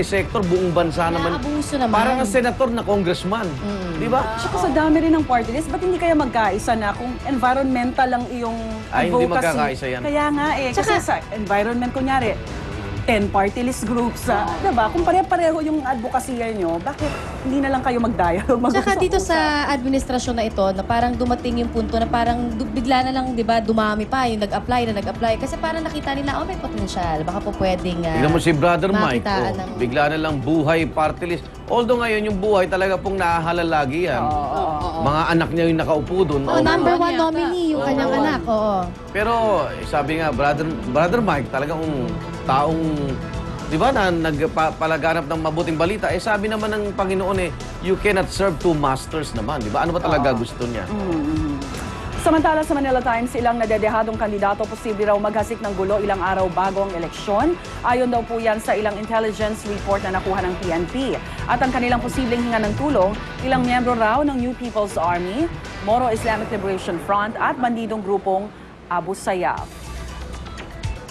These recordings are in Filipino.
sector, buong bansa naman. Naabuso naman. Parang ang senator na congressman. Di ba? Tsaka sa dami rin ng party list, ba't hindi kaya magkaisa na kung environmental lang iyong Ay, advocacy? hindi magkakaisa yan. Kaya nga eh, kasi sa environment, kunyari, 10 party list groups, diba? Kung pare-pareho yung advocacy nyo, bakit hindi na lang kayo mag-dialogue? Tsaka dito sa administrasyon na ito, na parang dumating yung punto na parang bigla na lang, di ba, dumami pa yung nag-apply. Kasi parang nakita nila, oh, may potential. Baka po pwedeng Tingnan mo si Brother Mike, makitaan ng... bigla na lang buhay party list. Although ngayon yung buhay talaga pong nahahalal lagi yan. Mga anak niya yung nakaupo doon. Oh, number one nominee, yung kanyang anak. Oo. Pero sabi nga, Brother Mike, talagang taong, di ba, na nagpalaganap ng mabuting balita, eh sabi naman ng Panginoon you cannot serve two masters naman, di ba? Ano ba talaga gusto niya? Samantala sa Manila Times, ilang nadedehadong kandidato posible raw maghasik ng gulo ilang araw bago ang eleksyon. Ayon daw po yan sa ilang intelligence report na nakuha ng PNP. At ang kanilang posibleng hinga ng tulong, ilang miyembro raw ng New People's Army, Moro Islamic Liberation Front at bandidong grupong Abu Sayyaf.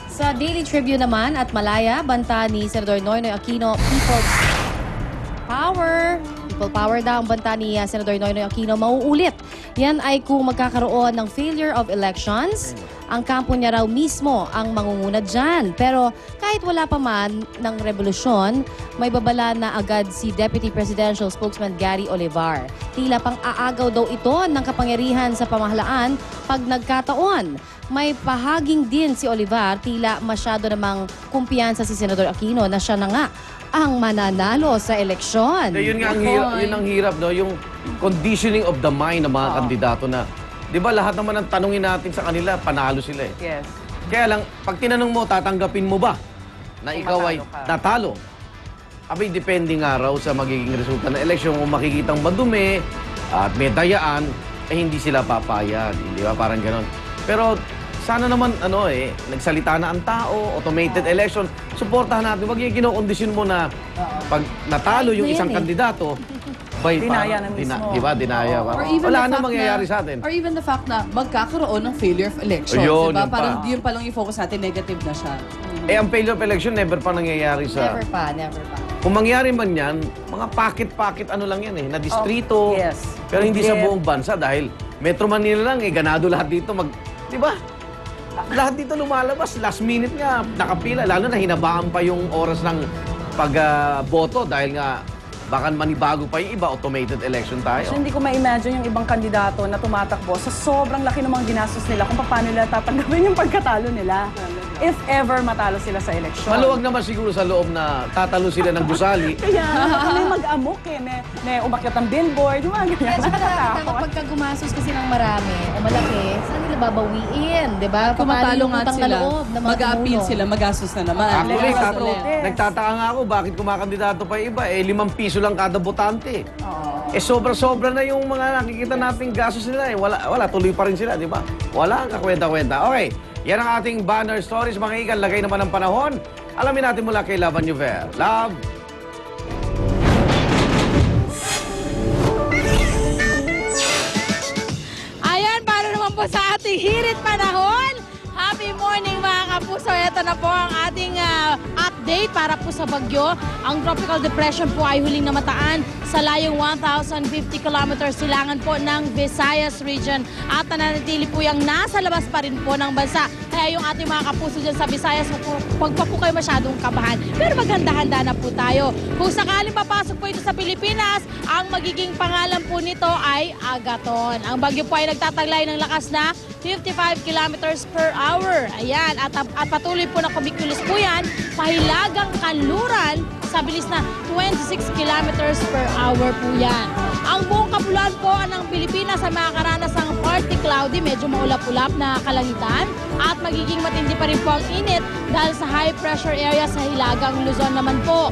Sa Daily Tribune naman at Malaya, banta ni Senador Noynoy Aquino, People Power daw ang banta ni Senador Noynoy Aquino mauulit. Yan ay kung magkakaroon ng failure of elections, ang kampo niya raw mismo ang mangunguna dyan. Pero kahit wala pa man ng revolusyon, may babala na agad si Deputy Presidential Spokesman Gary Olivar. Tila pang aagaw daw ito ng kapangyarihan sa pamahalaan pag nagkataon. May pahaging din si Olivar, tila masyado namang kumpiyansa si Senador Aquino na siya na nga ang mananalo sa eleksyon. Yun nga ang hirap, no? Yung conditioning of the mind ng mga kandidato na, di ba lahat naman ang tanungin natin sa kanila, panalo sila eh. Yes. Kaya lang, pag tinanong mo, tatanggapin mo ba na ikaw ay natalo? Abay, depende nga raw sa magiging resulta ng eleksyon. Kung makikitang madumi at may dayaan, eh hindi sila papayag. Di ba? Parang ganon. Pero sana naman, nagsalita na ang tao, automated election, suportahan natin. Huwag yung kinokondisyon mo na pag natalo yung isang kandidato, dinaya na mismo. Diba? Dinaya. Wala na mangyayari sa atin. Or even the fact na magkakaroon ng failure of elections. Yun, diba? yun Parang pa. yun pa lang yung focus natin, negative na siya. Ang failure of election, never pa nangyayari sa... Never pa. Kung mangyari man yan, mga packet-packet lang yan na distrito. Yes. Pero hindi sa buong bansa dahil Metro Manila lang ganado lahat dito di ba? Lahat dito lumalabas, last minute nga, nakapila. Lalo na hinabaan pa yung oras ng pagboto dahil nga baka manibago pa yung iba, automated election tayo. So, hindi ko ma-imagine yung ibang kandidato na tumatakbo sa sobrang laki ng mga ginastos nila kung paano nila tatanggapin yung pagkatalo nila. If ever matalo sila sa eleksyon. Maluwag naman siguro sa loob na tatalo sila ng gusali. Kaya may mag-amok may umakyat ang billboard, yung mga ganyan. Pagka gumasos kasi ng marami o malaki, saan nila babawiin? Diba? Kung matalo nga sila, mag-a-appeal sila, magastos na naman. Actually, nagtataka nga ako bakit kumakandidato pa yung iba. 5 piso lang kada botante. Sobra-sobra na yung mga nakikita nating gastos nila. Wala, tuloy pa rin sila, di ba? Wala ang kakwenta-kwenta. Okay, yan ang ating banner stories. Mga ikan, lagay naman ng panahon. Alamin natin mula kay Love Anjuver. Love! Ayan, para naman po sa ating hirit panahon. Happy morning mga kapuso. Ito na po ang ating update para po sa bagyo. Ang tropical depression po ay huling namataan sa layong 1,050 kilometers silangan po ng Visayas region at nananatili po yung nasa labas pa rin po ng bansa. Kaya yung ating mga kapuso dyan sa Visayas, huwag pa po kayo masyadong kabahan. Pero maghanda-handa na po tayo. Kung sakaling papasok po ito sa Pilipinas, ang magiging pangalan po nito ay Agaton. Ang bagyo po ay nagtataglay ng lakas na 55 kilometers per hour. Ayan, at patuloy po na kumikilos po yan, pahilagang kanluran sa bilis na 26 kilometers per hour po yan. Ang buong kapuluan po ng Pilipinas ay makakaranas ng partly cloudy, medyo maulap-ulap na kalangitan at magiging matindi pa rin po ang init dahil sa high pressure area sa hilagang Luzon naman po.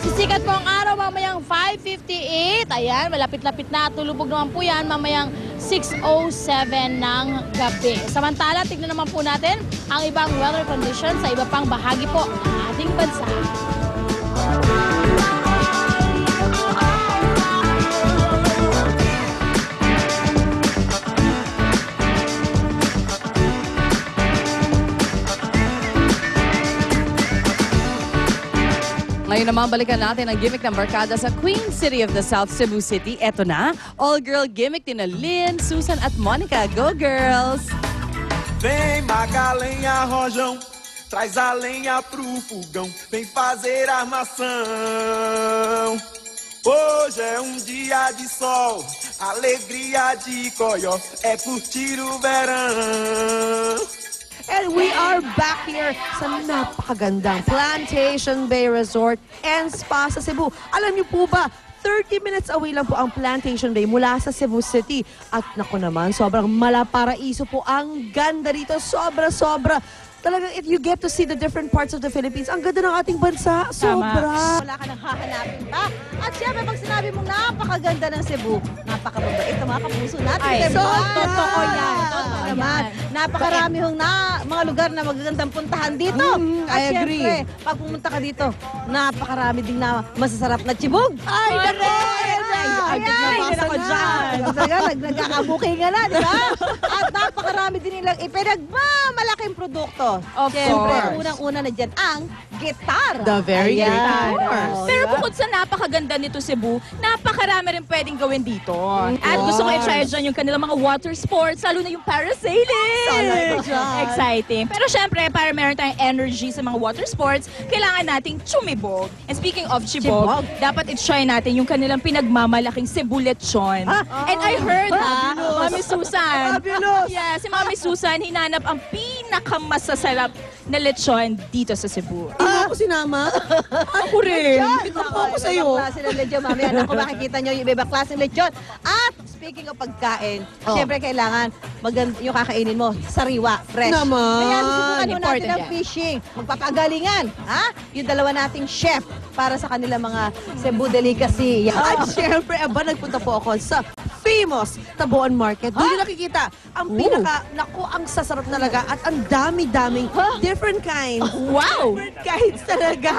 Sisikat po ang araw mamayang 5:58. Ayan, malapit-lapit na at tulubog naman po yan mamayang 6:07 ng gabi. Samantala, tignan naman po natin ang ibang weather conditions sa iba pang bahagi po ng ating bansa. Ngayon naman, balikan natin ang gimmick ng barkada sa Queen City of the South, Cebu City. Eto na, all-girl gimmick ni Lynn, Susan at Monica. Go, girls! Vem Magalenha Rojão, traz a lenha pro fogão, vem fazer armação. Hoje é dia de sol, alegria de coió, é curtir o verão. And we are back here sa napakagandang Plantation Bay Resort and Spa sa Cebu. Alam niyo po ba, 30 minutes away lang po ang Plantation Bay mula sa Cebu City. At naku naman, sobrang malaparaiso po ang ganda dito. Sobra-sobra. Talagang if you get to see the different parts of the Philippines, ang ganda ng ating bansa. Sobra. Wala ka nang hahanapin pa. At syempre, pag sinabi mong napakaganda ng Cebu, napakababait ng mga kapuso natin. Ay, Diba? totoo yan. Totoo Naman, yan. napakarami hong mga lugar na magagandang puntahan dito. At I agree. syempre, pag pumunta ka dito, napakarami ding na masasarap na chibog. Ay, nako! Ay, Ayan, ako dyan. Talaga, nagkakabuking na, di ba? At napakarami din nilang ipinagmamalaking produkto. Of Syempre, course. unang-una na dyan ang gitar. The very Ayan. guitar. Oh, Pero diba? bukod sa napakaganda nito Cebu, napakarami rin pwedeng gawin dito. At gusto ko i-try dyan yung kanilang mga water sports, lalo na yung parasailing. Salay ka dyan. Exciting. Pero syempre, para meron tayong energy sa mga water sports, kailangan nating chumibog. And speaking of chibog, Chibog? dapat i-try natin yung kanilang pinagmamalaking Cebu lechon. And I heard, Mami Susan. Fabulous. Yeah, si Mami Susan, hinanap ang pinakamasasarap na lechon dito sa Cebu. Ako sinama. Ako rin. Ito po ako sa'yo. Ibang klase ng lechon, mamaya. Naku, makikita nyo yung ibang klase ng lechon. At speaking of pagkain, syempre kailangan yung kakainin mo, sariwa, fresh. Naman. Kaya susubukan mo natin Important ang yan. fishing. Magpapagalingan. Ha? Yung dalawa nating chef para sa kanila mga Cebu delicacy. Yan. At syempre, nagpunta po ako sa famous Taboan Market. Doon yung nakikita ang naku, ang sasarap talaga at ang dami-daming different kinds. Wow! Different kinds talaga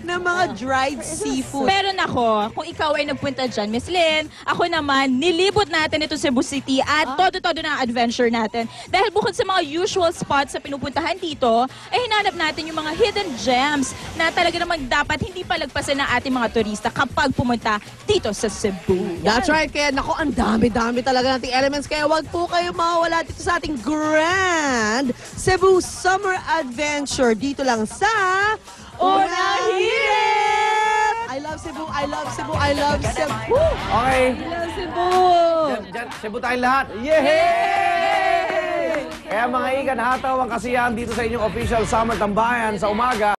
ng mga dried seafood. Meron ako, kung ikaw ay nagpunta dyan, Miss Lynn, ako naman, nilibot natin ito Cebu City at todo-todo na adventure natin. Dahil bukod sa mga usual spots sa pinupuntahan dito, ay hinanap natin yung mga hidden gems na talaga namang dapat hindi palagpasan ng ating mga turista kapag pumunta dito sa Cebu. That's right. Kaya naku, ang dami-dami talaga nating elements. Kaya wag po kayo mawawala dito sa ating grand Cebu Summer Adventure. Dito lang sa Unang Hirit! I love Cebu, I love Cebu, I love Cebu! Okay. Cebu! Diyan, Cebu tayong lahat. Yay! Kaya mga ikan, hataw ang kasiyahan dito sa inyong official Summer Tambayan sa umaga.